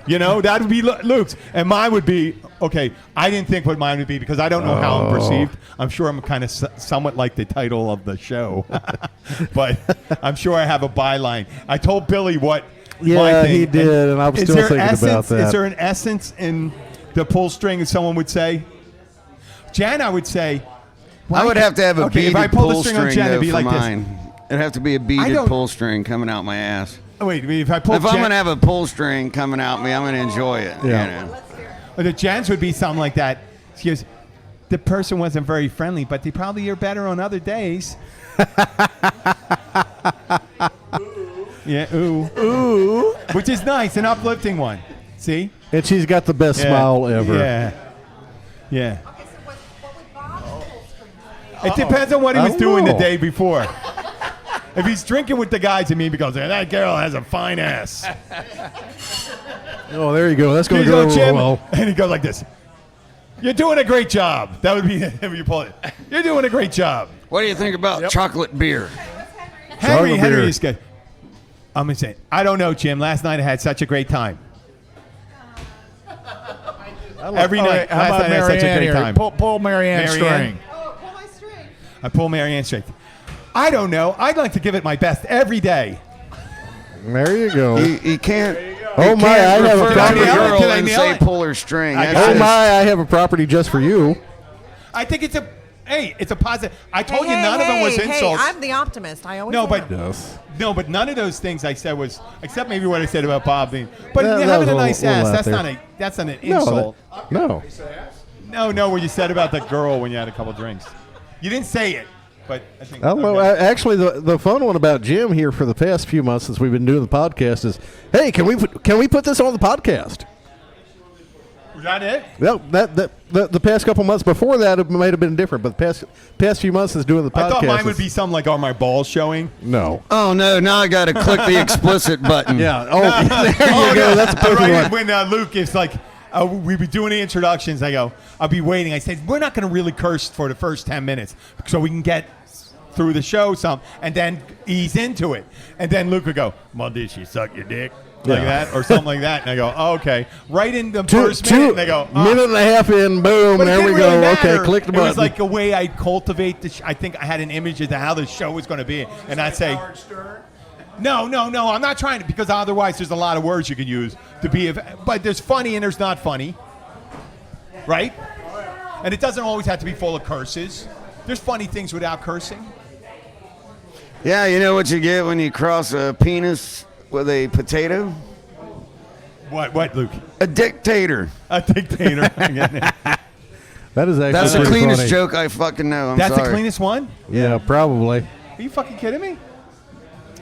That would be Luke's. And mine would be, okay, I didn't think what mine would be because I don't know how I'm perceived. I'm sure I'm kind of somewhat like the title of the show. But I'm sure I have a byline. I told Billy what Yeah, he did, and I'm still thinking about that. Is there an essence in the pull string, as someone would say? Jan, I would say. I would have to have a beaded if I pull pull the string string on Jan, though, it'd be for like mine. this. It'd have to be a beaded pull string coming out my ass. Oh, wait, if I pull If I'm going to have a pull string coming out me, I'm going to enjoy it. Yeah. The Jan's would be something like that. She goes, the person wasn't very friendly, but they probably are better on other days. Yeah, ooh. Which is nice, an uplifting one. See? And she's got the best smile ever. Yeah. It depends on what he was doing the day before. If he's drinking with the guys, and me because that girl has a fine ass. Oh, there you go. That's going to go Jim, well. and he goes like this. You're doing a great job. That would be if you pull it. You're doing a great job. What do you think about chocolate beer? Henry is good. I'm going to say, I don't know, Jim. Last night I had such a great time. Every night. How about Last night I had such a Marianne great here? time. Pull Marianne's string. I pull Marianne's string. I don't know. I'd like to give it my best every day. There you go. He can't. Oh my! I have a to a property. girl and say pull her string. Oh my! I have a property just for you. I think it's a positive. I told you none of them was insults. I'm the optimist. I always but none of those things I said was, except maybe what I said about Bob being. But That having was a nice little ass, out that's not an No, insult. No. No, what you said about the girl when you had a couple drinks. You didn't say it, but I think. I don't know. Actually, the fun one about Jim here for the past few months since we've been doing the podcast is, hey, can we put this on the podcast? Was that it? Well, the past couple months before that it might have been different, but the past few months is doing the podcast. I thought mine would be something like, "Are my balls showing?" No. Oh no! Now I got to click the explicit button. Yeah. Oh, there you go. That's a perfect right. one. When Luke is like, we'd be doing the introductions. I go, I'll be waiting. I said, we're not going to really curse for the first 10 minutes, so we can get through the show some, and then ease into it. And then Luke would go, "Well, did she suck your dick?" Like that, or something like that. And I go, oh, okay. Right in the first minute, and they go, minute and a half in, boom, but there we really go. matter. Okay, click the button. It was like a way I cultivate the I think I had an image of how the show was going to be. And I'd say, no, I'm not trying to, because otherwise there's a lot of words you can use to be, but there's funny and there's not funny. Right? And it doesn't always have to be full of curses. There's funny things without cursing. Yeah, you know what you get when you cross a penis with a potato? What, Luke? A dictator. A dictator. That is actually That's the cleanest funny. joke I fucking know. That's sorry. the cleanest one? Yeah, probably. Are you fucking kidding me?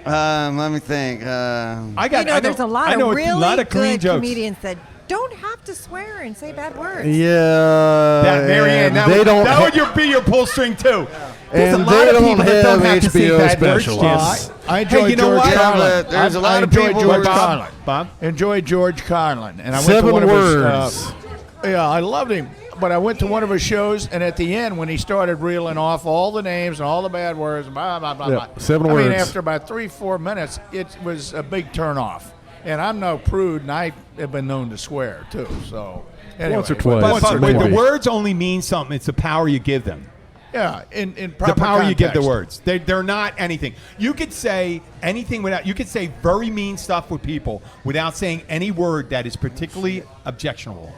Let me think. There's a lot of really clean good jokes. comedians that don't have to swear and say bad words. Yeah. Marianne, that would be your pull string too. There's And a lot they of don't people that don't have to say HBO bad words. specials. Yes. I enjoy George Carlin. There's a lot of enjoy people George who are- Carlin. Bob? Enjoy George Carlin. And I went Seven to one words. of his. Yeah, I loved him. But I went to one of his shows, and at the end, when he started reeling off all the names and all the bad words, blah, blah, blah, Yeah, blah. 7 I mean, words. after about 3-4 minutes, it was a big turnoff. And I'm no prude, and I have been known to swear, too. So, anyway. Once or twice. But maybe. the words only mean something. It's the power you give them. Yeah, in proper The power you give the context. words. They're not anything. You could say anything without. You could say very mean stuff with people without saying any word that is particularly objectionable.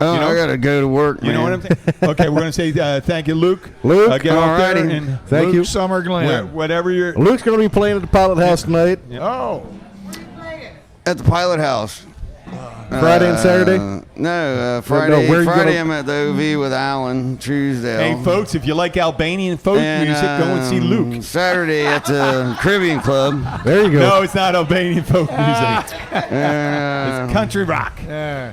Oh, You know? I got to go to work, You know what I'm saying? Okay, we're going to say thank you, Luke. Luke, get off there alrighty. and Thank Luke you. Summer Glenn. whatever you're. Luke's going to be playing at the Pilot House tonight. Oh. At the Pilot House. Friday and Saturday? No, Friday. where you Friday gonna- I'm at the OV with Alan Truesdale. Hey, folks, if you like Albanian folk music, go and see Luke. Saturday at the Caribbean Club. There you go. No, it's not Albanian folk music. It's country rock. Yeah.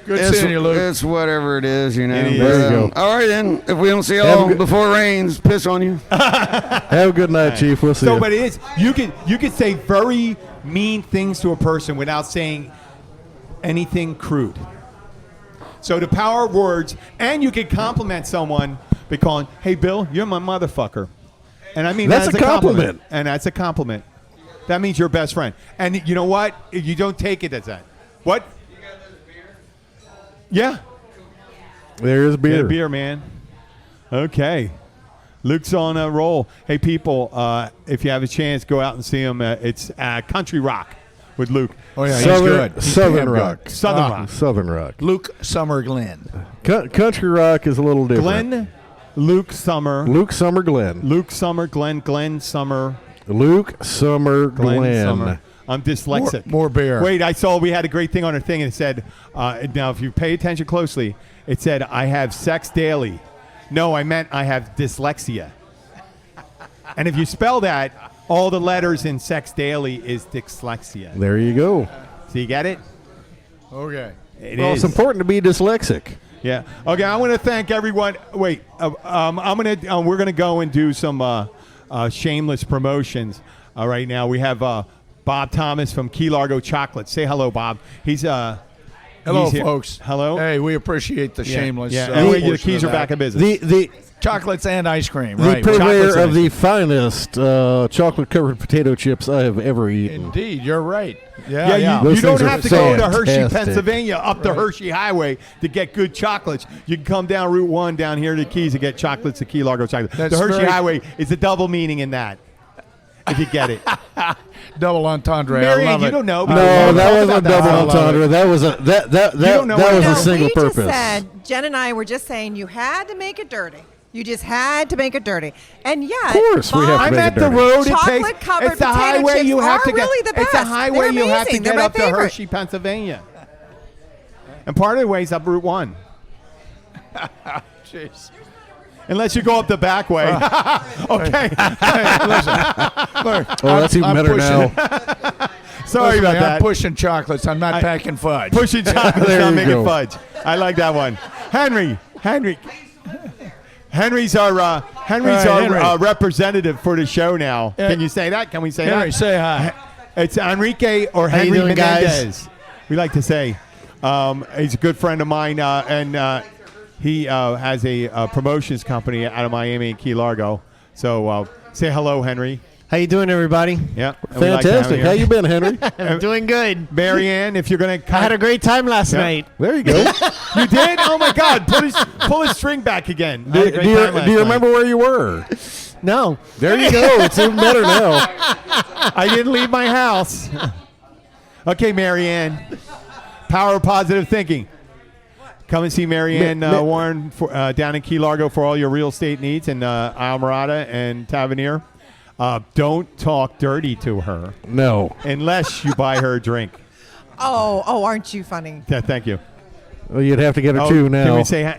Good seeing you, Luke. It's whatever it is, you know. It is. But, There you go. all right, then. If we don't see Have y'all a good- before it rains, piss on you. Have a good night, Chief. We'll see So, you. but it is you could say very mean things to a person without saying anything crude. So the power of words, and you can compliment someone by calling, "Hey, Bill, you're my motherfucker," and I mean That's that as a compliment. and that's a compliment. That means you're best friend, and you know what? You don't take it as that. What? Yeah. There is beer. Get a beer, man. Okay. Luke's on a roll. Hey, people, if you have a chance, go out and see him. It's Country Rock with Luke. Oh, yeah, he's Southern, good. He's Southern damn Rock. good. Southern Rock. Southern Rock. Luke Summer Glenn. Country Rock is a little different. Glenn, Luke Summer. Luke Summer Glenn. Luke Summer, Glenn Summer. Luke Summer Glenn. Summer. I'm dyslexic. More beer. Wait, I saw we had a great thing on our thing, and it said, now if you pay attention closely, it said, I have sex daily. No, I meant I have dyslexia. And if you spell that, all the letters in sex daily is dyslexia. There you go. So you get it? Okay. It's important to be dyslexic. Yeah. Okay, I want to thank everyone. Wait, we're gonna go and do some shameless promotions right now. We have Bob Thomas from Key Largo Chocolate. Say hello, Bob. He's Hello, he's here. folks. Hello. Hey, we appreciate the shameless. Yeah. Anyway, the portion keys of are that. back in business. The Chocolates and ice cream, the right? purveyor of the finest chocolate-covered potato chips I have ever eaten. Indeed, you're right. Yeah, Yeah. you don't things are have to go to Hershey, fantastic. Pennsylvania, up the Hershey Highway to get good chocolates. You can come down Route 1 down here to the Keys to get chocolates at Key Largo Chocolate. That's The Hershey very- Highway is a double meaning in that, if you get it. Double entendre. I Marianne, love you it. don't know. No, Talk that wasn't a about double I love entendre. it. That was a that don't know what was it a is. single we purpose. just said, Jen and I were just saying you had to make it dirty. You just had to make it dirty. And yeah, Of course we have to I'm make at it the dirty. road. Chocolate-covered It's the potato highway chips you have are to get. really the It's the best. highway They're you have to amazing. get They're my up to favorite. Hershey, Pennsylvania. And part of the way is up Route 1. Jeez. Unless you go up the back way. Okay. Hey, listen. Look, Oh, that's even I'm better pushing now. it. Sorry Listen, about I'm that. pushing chocolates. I'm not packing fudge. Pushing chocolates, There not you making go. fudge. I like that one. Henry's our Henry. representative for the show now. Yeah. Can you say that? Can we say Henry, that? say hi. It's Enrique or How you Henry doing, guys? Menendez. We like to say. He's a good friend of mine, and he has a promotions company out of Miami and Key Largo. So say hello, Henry. How you doing, everybody? Yeah, and we like to have Fantastic. you How here. you been, Henry? I'm doing good. Marianne, if you're going to I had a great time last night. There you go. You did? Oh, my God. Pull his string back again. I had a great Do time last you night. remember where you were? No. There you go. It's even better now. I didn't leave my house. Okay, Marianne. Power of positive thinking. Come and see Marianne Warren down in Key Largo for all your real estate needs in Almirada and Tavernier. Don't talk dirty to her. No. Unless you buy her a drink. Oh, aren't you funny? Yeah, thank you. Well, you'd have to get her two now. Can we say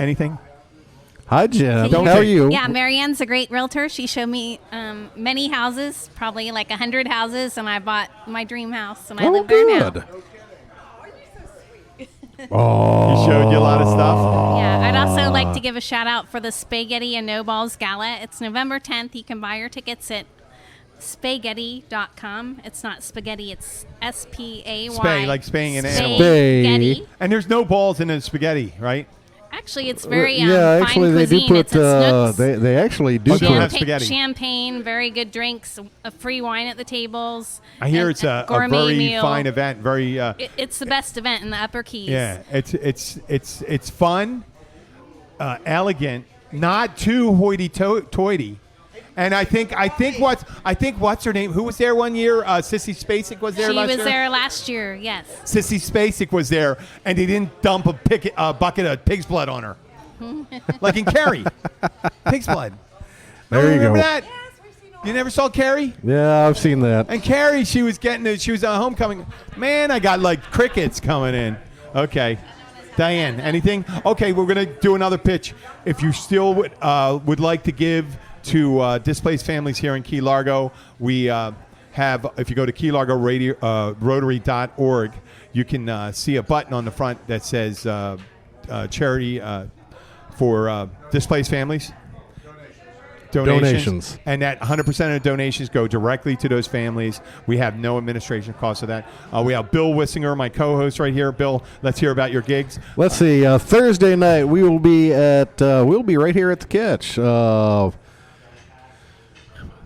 anything? Hi, Jen. Don't How are say- you? Yeah, Marianne's a great realtor. She showed me many houses, probably like 100 houses, and I bought my dream house, and I live there now. good. Oh. He showed you a lot of stuff. Yeah, I'd also like to give a shout out for the Spaghetti and No Balls Gala. It's November 10th. You can buy your tickets at spaghetti.com. It's not spaghetti, it's S-P-A-Y. Spay, like spaying an animal. Spaghetti. And there's no balls in the spaghetti, right? Actually, it's very yeah, fine actually, they cuisine. do put. It's a Snooks. They actually do put. Champagne, very good drinks, a free wine at the tables. I hear and it's a gourmet very meal. fine event. Very. It's the best event in the Upper Keys. Yeah, it's fun, elegant, not too hoity-toity. And I think what's her name? Who was there one year? Sissy Spacek was there She last was year. there last year. Yes. Sissy Spacek was there, and they didn't dump a bucket of pig's blood on her, like in Carrie. Pig's blood. There you remember go. that? You never saw Carrie? Yeah, I've seen that. And Carrie, she was a homecoming. Man, I got like crickets coming in. Okay. Diane, anything? Okay, we're going to do another pitch. If you still would like to give to displaced families here in Key Largo, we have, if you go to KeyLargoRotary.org, you can see a button on the front that says charity for displaced families. Donations. And that 100% of the donations go directly to those families. We have no administration costs of that. We have Bill Wissinger, my co-host right here. Bill, let's hear about your gigs. Let's see. Thursday night we will be at. We'll be right here at the Catch.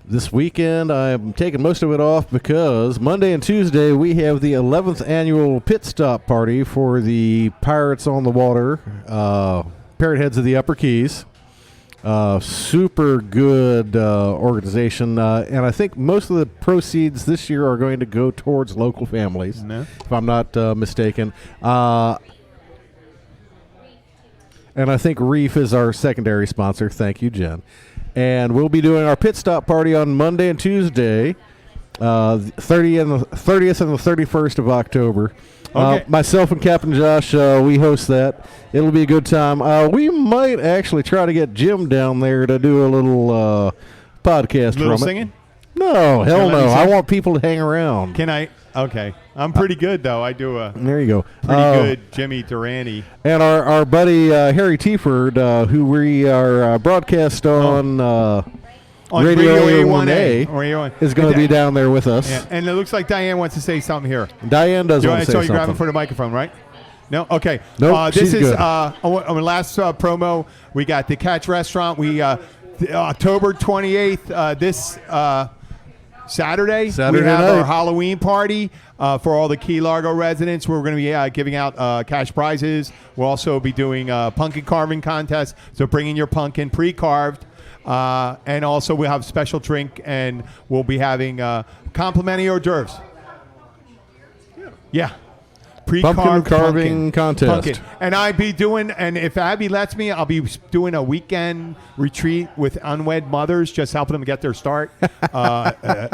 This weekend I'm taking most of it off because Monday and Tuesday we have the 11th annual pit stop party for the Pirates on the Water, Parrot Heads of the Upper Keys. Super good organization, and I think most of the proceeds this year are going to go towards local families, if I'm not mistaken. And I think Reef is our secondary sponsor. Thank you, Jen. And we'll be doing our pit stop party on Monday and Tuesday, 30th and the 31st of October. Okay. Myself and Captain Josh, we host that. It'll be a good time. We might actually try to get Jim down there to do a little podcast Little from it. singing? No, hell Let me no. sing? I want people to hang around. Can I? Okay. I'm pretty good, though. I do a There you go. pretty good Jimmy Durante. And our buddy Harry Tieford, who we are broadcast on Radio A1A, is going to be down there with us. Yeah. And it looks like Diane wants to say something here. Diane does want to say So you're grabbing something. for the microphone, right? No? Okay. Nope, This she's is good. on our last promo. We got the Catch Restaurant. We October 28th, this Saturday, we have night. our Halloween party for all the Key Largo residents. We're going to be giving out cash prizes. We'll also be doing a pumpkin carving contest. So bring in your pumpkin pre-carved. And also we'll have a special drink, and we'll be having complimentary hors d'oeuvres. Yeah. Pre-carved Pumpkin carving contest. Pumpkin. And I'd be doing, and if Abby lets me, I'll be doing a weekend retreat with unwed mothers, just helping them get their start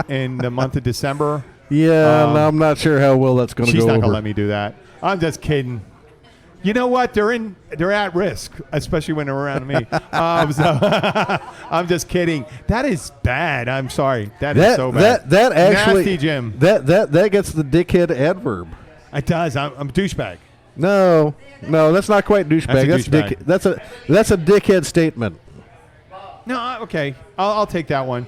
in the month of December. Yeah, and I'm not sure how well that's going to go She's not going over. to let me do that. I'm just kidding. You know what? They're at risk, especially when they're around me. I'm just kidding. That is bad. I'm sorry. That is so bad. That actually, nasty, Jim. That gets the dickhead adverb. It does. I'm a douchebag. No, that's not quite douchebag. That's a dickhead statement. No, okay. I'll take that one.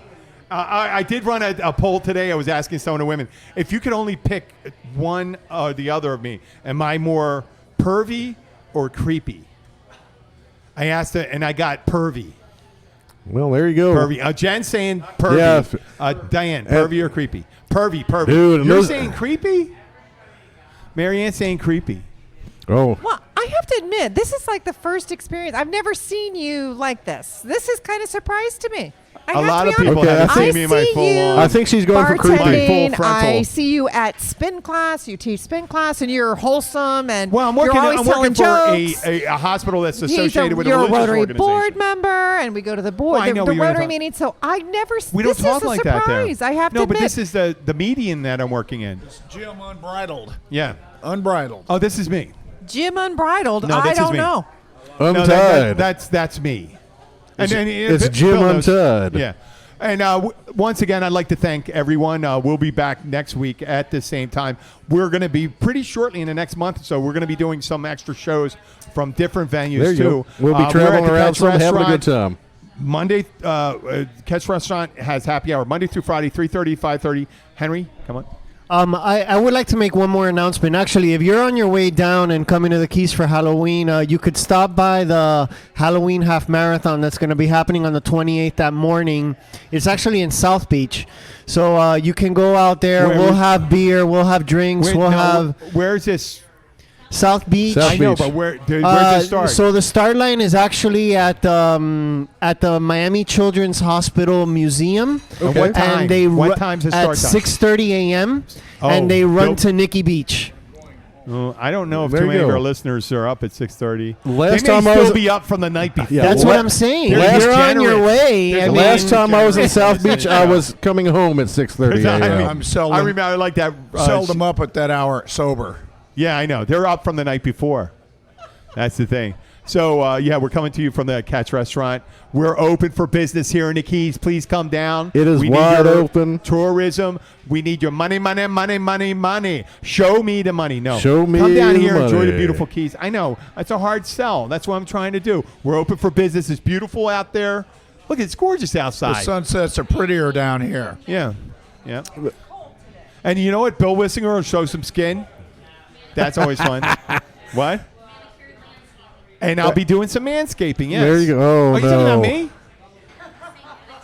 I did run a poll today. I was asking some of the women, if you could only pick one or the other of me, am I more pervy or creepy? I asked it, and I got pervy. Well, there you go. Pervy. Jen saying pervy. Yeah. Diane, pervy or creepy? Pervy. Dude, you're saying creepy? Marianne saying creepy. Oh. Well, I have to admit, this is like the first experience. I've never seen you like this. This is kind of a surprise to me. A lot of people haven't seen me in my full on. I think she's going for creepy. Full frontal. I see you at spin class. You teach spin class, and you're wholesome. And well, I'm working for a hospital that's associated with a religious Rotary organization. board member, and we go to the board, Well, I know the we don't Rotary talk- meeting. So I never. We don't this talk is a like that there. surprise. I have to No, admit. but this is the median that I'm working in. Jim Unbridled. Yeah. Unbridled. Oh, this is me. Jim Unbridled. No, I this is don't me. know. Untied. That's me. It's Jim Untied. Yeah. And once again, I'd like to thank everyone. We'll be back next week at the same time. We're going to be pretty shortly in the next month, so we're going to be doing some extra shows from different venues, There you too. go. We'll be traveling around some, having a good time. Monday, Catch Restaurant has happy hour Monday through Friday, 3:30, 5:30. Henry, come on. I would like to make one more announcement. Actually, if you're on your way down and coming to the Keys for Halloween, you could stop by the Halloween Half Marathon that's going to be happening on the 28th that morning. It's actually in South Beach. So you can go out there. We'll have beer. We'll have drinks. Where's this? South Beach. I know, but where's it start? So the start line is actually at the Miami Children's Hospital Museum. Okay. What time? And they What time's the start at time? 6:30 a.m. Oh, and they run dope. to Nikki Beach. I don't know if There too you many of go. our listeners are up at 6:30. Last they may time I still was- be up from the night before. Yeah, That's what I'm saying. They're If you're on your degenerates. way. There's I a mean, Last time I was in South Degenerates. Beach, I was coming home at 6:30 I a.m. I'm seldom. I remember I like that. Seldom up at that hour sober. Yeah, I know. They're up from the night before. That's the thing. So, we're coming to you from the Catch Restaurant. We're open for business here in the Keys. Please come down. It is we wide need your open. Tourism. We need your money, money, money, money, money. Show me the money. No. Show me Come down the here, enjoy the money. beautiful Keys. I know. It's a hard sell. That's what I'm trying to do. We're open for business. It's beautiful out there. Look, it's gorgeous outside. The sunsets are prettier down here. Yeah. Yeah. And you know what? Bill Wissinger will show some skin. That's always fun. What? And I'll be doing some manscaping, yes. There you go. Oh, you talking about no. me?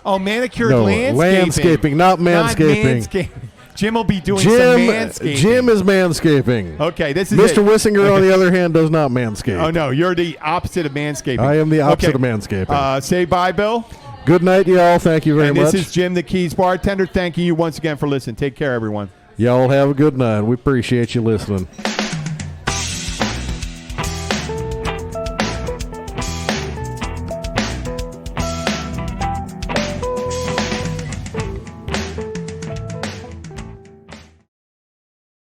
Oh, manicured No, landscaping. landscaping, not manscaping. manscaping. Jim will be doing some manscaping. Jim is manscaping. Okay, this is Mr. it. Wissinger, on the other hand, does not manscape. Oh, no, you're the opposite of manscaping. I am the opposite Okay. of manscaping. Say bye, Bill. Good night, y'all. Thank you very and much. this is Jim, the Keys bartender. Thanking you once again for listening. Take care, everyone. Y'all have a good night. We appreciate you listening.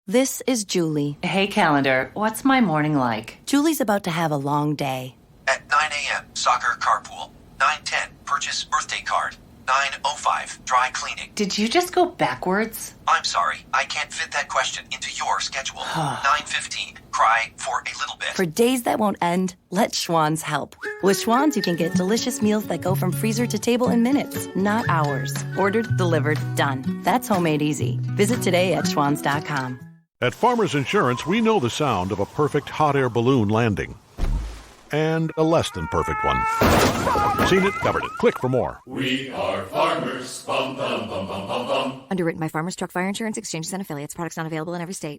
This is Julie. Hey, calendar, what's my morning like? Julie's about to have a long day. At 9 a.m., soccer carpool. 9:10, purchase birthday card. 9:05, dry cleaning. Did you just go backwards? I'm sorry, I can't fit that question into your schedule. 9:15, cry for a little bit. For days that won't end, let Schwann's help. With Schwann's, you can get delicious meals that go from freezer to table in minutes, not hours. Ordered, delivered, done. That's homemade easy. Visit today at schwanns.com. At Farmers Insurance, we know the sound of a perfect hot air balloon landing. And a less than perfect one. Seen it, covered it. Click for more. We are farmers. Bum, bum, bum, bum, bum, bum. Underwritten by Farmers Truck Fire Insurance Exchanges and Affiliates. Products not available in every state.